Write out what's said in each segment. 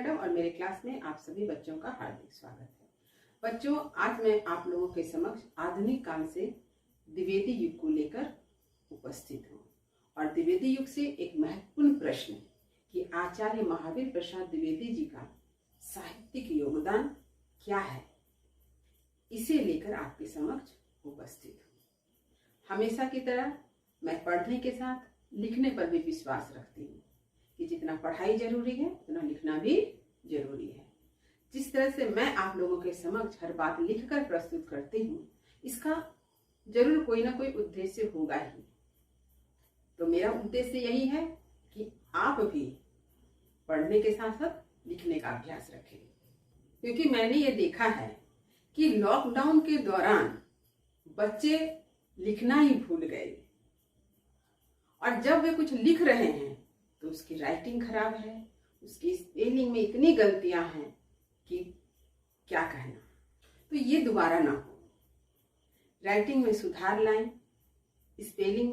Madam और मेरे class में आप सभी बच्चों का हार्दिक स्वागत है। बच्चों, आज मैं आप लोगों के समक्ष आधुनिक काल से द्विवेदी युग को लेकर उपस्थित हूँ और द्विवेदी युग से एक महत्वपूर्ण प्रश्न कि आचार्य महावीर प्रसाद द्विवेदी जी का साहित्यिक योगदान क्या है, इसे लेकर आपके समक्ष उपस्थित हूँ। हमेशा की तरह मैं पढ़ने के साथ लिखने पर भी विश्वास रखती हूँ कि जितना पढ़ाई जरूरी है उतना लिखना भी जरूरी है। जिस तरह से मैं आप लोगों के समक्ष हर बात लिखकर प्रस्तुत करती हूँ, इसका जरूर कोई ना कोई उद्देश्य होगा ही। तो मेरा उद्देश्य यही है कि आप भी पढ़ने के साथ साथ लिखने का अभ्यास रखें, क्योंकि मैंने ये देखा है कि लॉकडाउन के दौरान बच्चे लिखना ही भूल गए और जब वे कुछ लिख रहे हैं तो उसकी राइटिंग खराब है, उसकी स्पेलिंग में इतनी गलतियां हैं कि क्या कहना। तो ये दोबारा ना हो, राइटिंग में सुधार लाएं, स्पेलिंग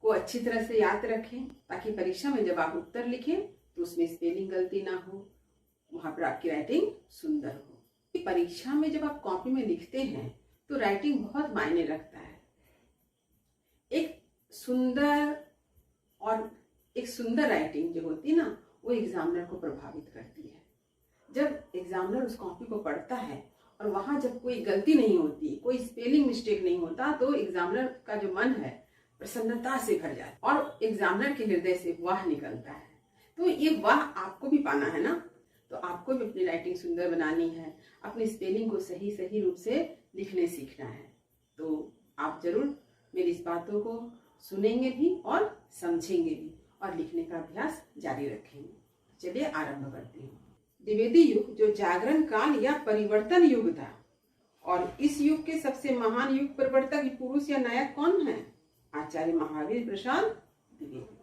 को अच्छी तरह से याद रखें ताकि परीक्षा में जब आप उत्तर लिखें तो उसमें स्पेलिंग गलती ना हो, वहां पर आपकी राइटिंग सुंदर हो। परीक्षा में जब आप कॉपी में लिखते हैं तो राइटिंग बहुत मायने रखता है। एक सुंदर राइटिंग जो होती है ना, वो एग्जामिनर को प्रभावित करती है। जब एग्जामिनर उस कॉपी को पढ़ता है और वहां जब कोई गलती नहीं होती, कोई स्पेलिंग मिस्टेक नहीं होता, तो एग्जामिनर का जो मन है प्रसन्नता से भर जाता है और एग्जामिनर के हृदय से वाह निकलता है। तो ये वाह आपको भी पाना है ना, तो आपको भी अपनी राइटिंग सुंदर बनानी है, अपनी स्पेलिंग को सही रूप से लिखने सीखना है। तो आप जरूर मेरी इस बातों को सुनेंगे भी और समझेंगे भी और लिखने का अभ्यास जारी रखेंगे। चलिए आरंभ करते हैं। द्विवेदी युग जो जागरण काल या परिवर्तन युग था, और इस युग के सबसे महान युग प्रवर्तक पुरुष या नायक कौन है? आचार्य महावीर प्रसाद द्विवेदी।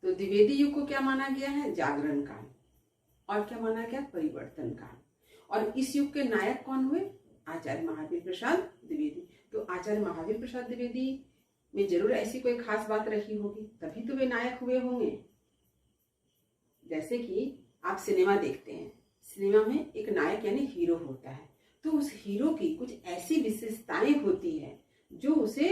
तो द्विवेदी युग को क्या माना गया है? जागरण काल। और क्या माना गया? परिवर्तन काल। और इस युग के नायक कौन हुए? आचार्य महावीर प्रसाद द्विवेदी। तो आचार्य महावीर प्रसाद द्विवेदी में जरूर ऐसी कोई खास बात रही होगी, तभी तो वे नायक हुए होंगे। जैसे कि आप सिनेमा देखते हैं, सिनेमा में एक नायक यानी हीरो होता है, तो उस हीरो की कुछ ऐसी विशेषताएं होती है जो उसे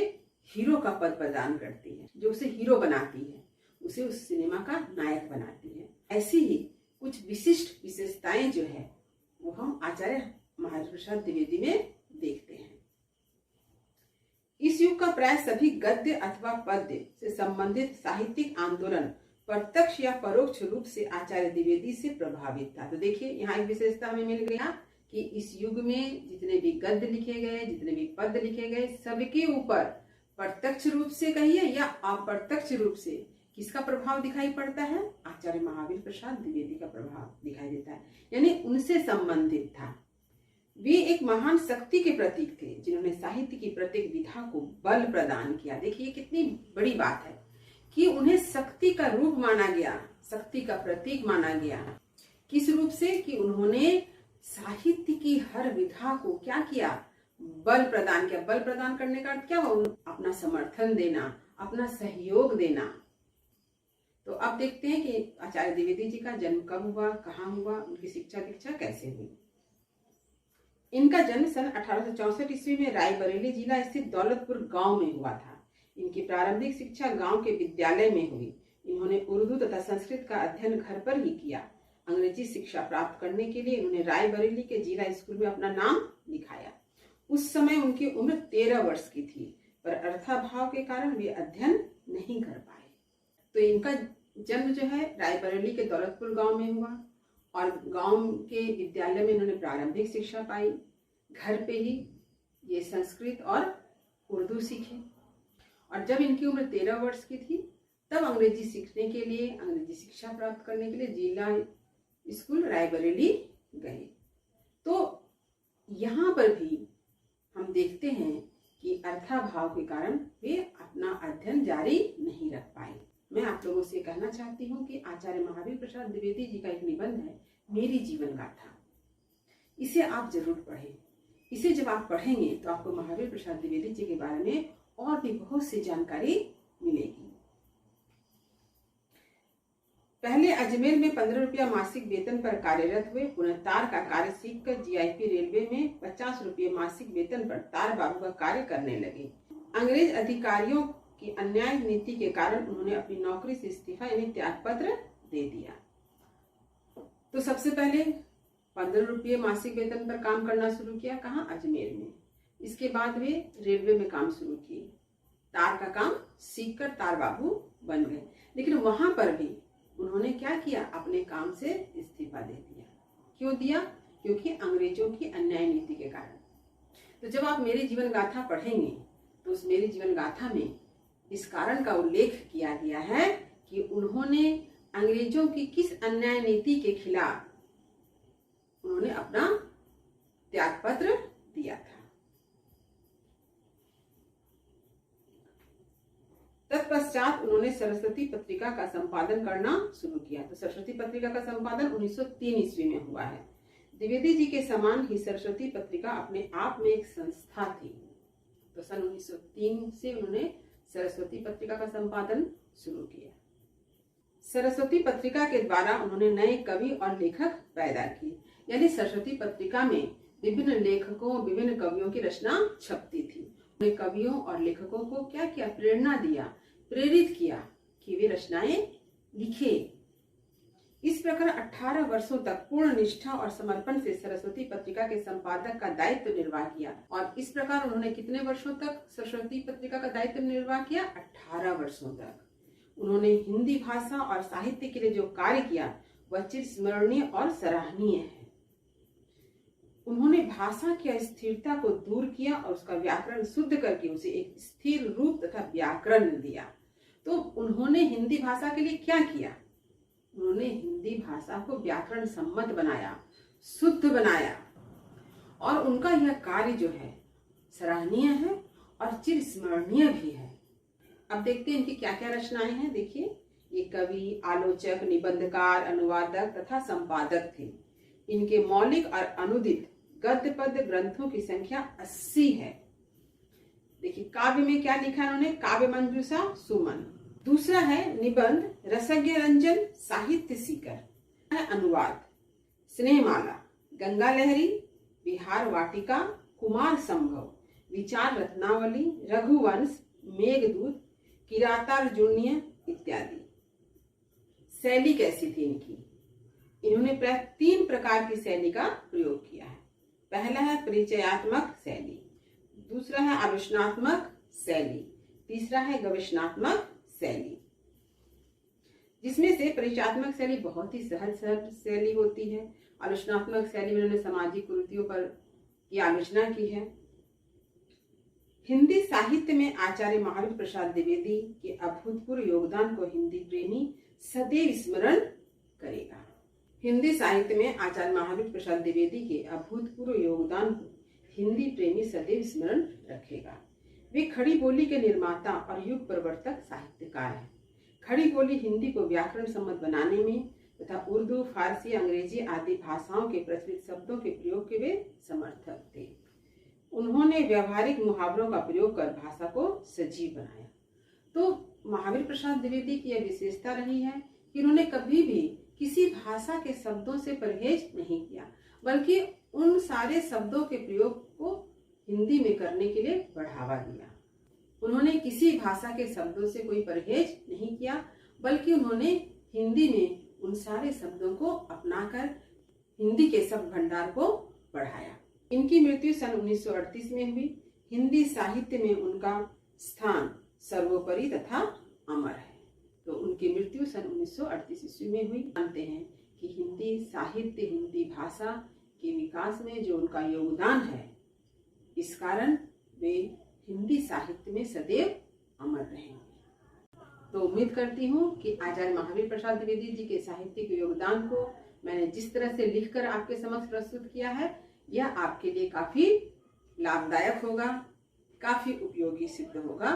हीरो का पद प्रदान करती है, जो उसे हीरो बनाती है, उसे उस सिनेमा का नायक बनाती है। ऐसी ही कुछ विशिष्ट विशेषताएं जो है वो हम आचार्य महावीर प्रसाद द्विवेदी में देखते हैं। इस युग का प्राय सभी गद्य अथवा पद्य से संबंधित साहित्यिक आंदोलन प्रत्यक्ष या परोक्ष रूप से आचार्य द्विवेदी से प्रभावित था। तो देखिए, यहाँ एक विशेषता हमें मिल गया कि इस युग में जितने भी गद्य लिखे गए, जितने भी पद्य लिखे गए, सबके ऊपर प्रत्यक्ष रूप से कहिए या अप्रत्यक्ष रूप से किसका प्रभाव दिखाई पड़ता है? आचार्य महावीर प्रसाद द्विवेदी का प्रभाव दिखाई देता है, यानी उनसे संबंधित था। वे एक महान शक्ति के प्रतीक थे जिन्होंने साहित्य की प्रत्येक विधा को बल प्रदान किया। देखिए कितनी बड़ी बात है कि उन्हें शक्ति का रूप माना गया, शक्ति का प्रतीक माना गया। किस रूप से? कि उन्होंने साहित्य की हर विधा को क्या किया? बल प्रदान किया। बल प्रदान करने का अर्थ क्या हुआ? अपना समर्थन देना, अपना सहयोग देना। तो अब देखते हैं कि आचार्य द्विवेदी जी का जन्म कब हुआ, कहाँ हुआ, उनकी शिक्षा दीक्षा कैसे हुई। इनका जन्म सन 1864 ईस्वी में रायबरेली जिला स्थित दौलतपुर गांव में हुआ था। इनकी प्रारंभिक शिक्षा गांव के विद्यालय में हुई। इन्होंने उर्दू तथा संस्कृत का अध्ययन घर पर ही किया। अंग्रेजी शिक्षा प्राप्त करने के लिए उन्होंने रायबरेली के जिला स्कूल में अपना नाम लिखाया। उस समय उनकी उम्र 13 वर्ष की थी, पर अर्थाभाव के कारण वे अध्ययन नहीं कर पाए। तो इनका जन्म जो है रायबरेली के दौलतपुर गांव में हुआ और गांव के विद्यालय में इन्होंने प्रारंभिक शिक्षा पाई। घर पे ही ये संस्कृत और उर्दू सीखे और जब इनकी उम्र 13 वर्ष की थी तब अंग्रेजी सीखने के लिए, अंग्रेजी शिक्षा प्राप्त करने के लिए जिला स्कूल रायबरेली गए। तो यहाँ पर भी हम देखते हैं कि अर्थाभाव के कारण वे अपना अध्ययन जारी नहीं रख पाए। मैं आप लोगों से कहना चाहती हूँ कि आचार्य महावीर प्रसाद द्विवेदी जी का एक निबंध है, मेरी जीवन गाथा। इसे आप जरूर पढ़ें। इसे जब आप पढ़ेंगे तो आपको महावीर प्रसाद द्विवेदी जी के बारे में और भी बहुत सी जानकारी मिलेगी। पहले अजमेर में 15 रुपया मासिक वेतन पर कार्यरत हुए। पुनः तार का कार्य सीखकर जीआईपी रेलवे में 50 रुपये मासिक वेतन पर तार बाबू का कार्य करने लगे। अंग्रेज अधिकारियों की अन्याय नीति के कारण उन्होंने अपनी नौकरी से इस्तीफा यानी त्याग पत्र दे दिया। तो सबसे पहले 15 रुपये मासिक वेतन पर काम करना शुरू किया। कहाँ? अजमेर में। इसके बाद वे रेलवे में काम शुरू किए। तार का काम सीखकर तार बाबू बन गए। लेकिन वहां पर भी उन्होंने क्या किया? अपने काम से इस्तीफा दे दिया। क्यों दिया? क्योंकि अंग्रेजों की अन्याय नीति के कारण। तो जब आप मेरी जीवन गाथा पढ़ेंगे तो उस मेरी जीवन गाथा में इस कारण का उल्लेख किया गया है कि उन्होंने अंग्रेजों की किस अन्याय नीति के खिलाफ उन्होंने अपना त्याग पत्र दिया था। तत्पश्चात उन्होंने सरस्वती पत्रिका का संपादन करना शुरू किया। तो सरस्वती पत्रिका का संपादन 1903 ईस्वी में हुआ है। द्विवेदी जी के समान ही सरस्वती पत्रिका अपने आप में एक संस्था थी। तो सन 1903 से उन्होंने सरस्वती पत्रिका का संपादन शुरू किया। सरस्वती पत्रिका के द्वारा उन्होंने नए कवि और लेखक पैदा किए। यानी सरस्वती पत्रिका में विभिन्न लेखकों, विभिन्न कवियों की रचना छपती थी। उन्हें कवियों और लेखकों को क्या किया? प्रेरणा दिया, प्रेरित किया कि वे रचनाएं लिखे। इस प्रकार 18 वर्षों तक पूर्ण निष्ठा और समर्पण से सरस्वती पत्रिका के संपादक का दायित्व निर्वाह किया। और इस प्रकार उन्होंने कितने वर्षों तक सरस्वती पत्रिका का दायित्व निर्वाह किया? 18 वर्षों तक। उन्होंने हिंदी भाषा और साहित्य के लिए जो कार्य किया वह चिरस्मरणीय और सराहनीय है। उन्होंने भाषा की अस्थिरता को दूर किया और उसका व्याकरण शुद्ध करके उसे एक स्थिर रूप तथा व्याकरण दिया। तो उन्होंने हिंदी भाषा के लिए क्या किया? उन्होंने हिंदी भाषा को व्याकरण सम्मत बनाया, शुद्ध बनाया। और उनका यह कार्य जो है सराहनीय है और चिरस्मरणीय भी है। अब देखते हैं इनकी क्या क्या रचनाएं हैं। देखिए, ये कवि, आलोचक, निबंधकार, अनुवादक तथा संपादक थे। इनके मौलिक और अनुदित गद्य पद्य ग्रंथों की संख्या 80 है। देखिए, काव्य में क्या लिखा है उन्होंने? काव्य मंजूषा सुमन। दूसरा है निबंध रसज्ञ रंजन साहित्य सीकर है। अनुवाद स्नेहमाला, गंगा लहरी, बिहार वाटिका, कुमार संभव, विचार रत्नावली, रघुवंश, मेघदूत, किरातार्जुनीय इत्यादि। शैली कैसी थी इनकी? इन्होंने प्राय 3 प्रकार की शैली का प्रयोग किया है। पहला है परिचयात्मक शैली, दूसरा है आलोचनात्मक शैली, तीसरा है गवेषणात्मक शैली। जिसमें से परिचयात्मक शैली बहुत ही सहज शैली होती है। आलोचनात्मक शैली में उन्होंने सामाजिक कुरीतियों पर की आलोचना की है। हिंदी साहित्य में आचार्य महावीर प्रसाद द्विवेदी के अभूतपूर्व योगदान को हिंदी प्रेमी सदैव स्मरण करेगा। हिंदी साहित्य में आचार्य महावीर प्रसाद द्विवेदी के अभूतपूर्व योगदान को हिंदी प्रेमी सदैव स्मरण रखेगा। वे खड़ी बोली के निर्माता और युग प्रवर्तक साहित्यकार हैं। खड़ी बोली हिंदी को व्याकरण सम्मत बनाने में तथा उर्दू, फारसी, अंग्रेजी आदि भाषाओं के प्रचलित शब्दों के प्रयोग के वे समर्थक थे। उन्होंने व्यावहारिक मुहावरों का प्रयोग कर भाषा को सजीव बनाया। तो महावीर प्रसाद द्विवेदी की यह विशेषता रही है कि उन्होंने कभी भी किसी भाषा के शब्दों से परहेज नहीं किया, बल्कि उन सारे शब्दों के प्रयोग को हिंदी में करने के लिए बढ़ावा दिया। उन्होंने किसी भाषा के शब्दों से कोई परहेज नहीं किया, बल्कि उन्होंने हिंदी में उन सारे शब्दों को अपनाकर हिंदी के शब्द भंडार को बढ़ाया। इनकी मृत्यु सन 1938 में हुई। हिंदी साहित्य में उनका स्थान सर्वोपरि तथा अमर है। तो उनकी मृत्यु सन 1938 ईस्वी में हुई। मानते हैं कि हिंदी साहित्य, हिंदी भाषा के विकास में जो उनका योगदान है, इस कारण वे हिंदी साहित्य में सदैव अमर रहेंगे। तो उम्मीद करती हूँ कि आचार्य महावीर प्रसाद द्विवेदी जी के साहित्यिक योगदान को मैंने जिस तरह से लिखकर आपके समक्ष प्रस्तुत किया है, यह आपके लिए काफी लाभदायक होगा, काफी उपयोगी सिद्ध होगा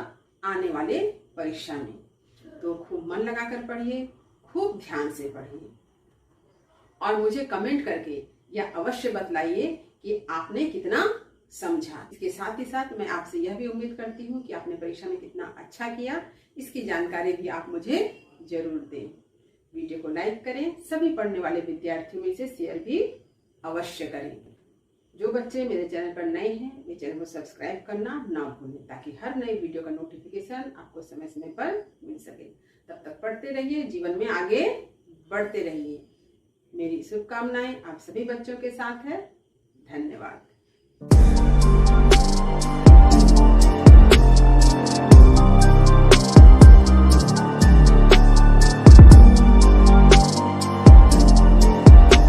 आने वाले परीक्षा में। तो खूब मन लगाकर पढ़िए, खूब ध्यान से पढ़िए और मुझे कमेंट करके यह अवश्य बतलाइए कि आपने कितना समझा। इसके साथ ही साथ मैं आपसे यह भी उम्मीद करती हूँ कि आपने परीक्षा में कितना अच्छा किया, इसकी जानकारी भी आप मुझे जरूर दें। वीडियो को लाइक करें, सभी पढ़ने वाले विद्यार्थियों में से शेयर भी अवश्य करें। जो बच्चे मेरे चैनल पर नए हैं, मेरे चैनल को सब्सक्राइब करना ना भूलें, ताकि हर नए वीडियो का नोटिफिकेशन आपको समय समय पर मिल सके। तब तक पढ़ते रहिए, जीवन में आगे बढ़ते रहिए। मेरी शुभकामनाएं आप सभी बच्चों के साथ है। धन्यवाद।